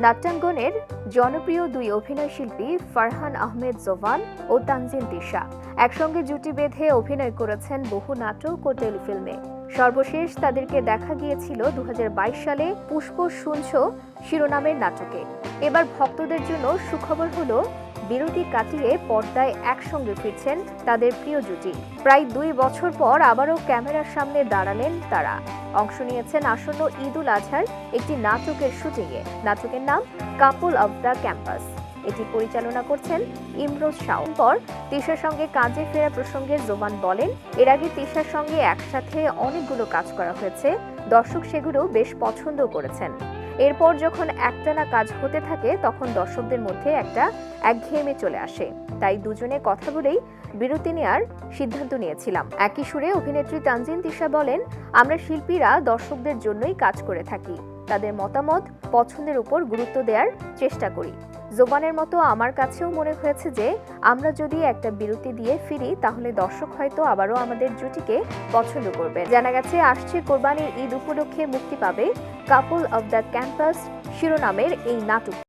নাট্যাঙ্গনের জনপ্রিয় দুই অভিনয়শিল্পী ফারহান আহমেদ জোবান ও তানজিন তিশা একসঙ্গে জুটি বেঁধে অভিনয় করেছেন বহু নাটক ও টেলিফিল্মে। সর্বশেষ তাদেরকে দেখা গিয়েছিল 2022 সালে পুষ্প শুনছ শিরোনামের নাটকে। এবার ভক্তদের জন্য সুখবর হলো, বিরতি কাটিয়ে পর্দায় একসঙ্গে ফিরছেন তাদের প্রিয় জুটি। প্রায় 2 বছর পর আবারও ক্যামেরার সামনে দাঁড়ালেন তারা। অংশ নিয়েছেন আসন্ন ঈদুল আজহার একটি নাটকের শুটিংয়ে। নাটকের নাম কাপল অব দ্য ক্যাম্পাস। এটি পরিচালনা করছেন ইমরোজ শাহ। পর তিশার সঙ্গে কাজে ফেরা প্রসঙ্গে জোবান বলেন, এর আগে তিশার সঙ্গে একসাথে অনেকগুলো কাজ করা হয়েছে, দর্শক সেগুলো বেশ পছন্দ করেছেন। এরপর যখন একটানা কাজ হতে থাকে তখন দর্শকদের মধ্যে একটা একঘেয়েমি চলে আসে, তাই দুজনে কথা বলেই বিরতি নেওয়ার সিদ্ধান্ত নিয়েছিলাম। একই সুরে অভিনেত্রী তানজিন তিশা বলেন, আমরা শিল্পীরা দর্শকদের জন্যই কাজ করে থাকি, তাদের মতামত পছন্দের উপর গুরুত্ব দেওয়ার চেষ্টা করি। জোবানের মতো আমার কাছেও মনে হয়েছে যে আমরা যদি একটা বিরতি দিয়ে ফিরি তাহলে দর্শক হয়তো আবারও আমাদের জুটিকে পছন্দ করবে। জানা গেছে আসছে কোরবানির ঈদ উপলক্ষে মুক্তি পাবে কাপল অব দ্য ক্যাম্পাস শিরোনামের এই নাটক।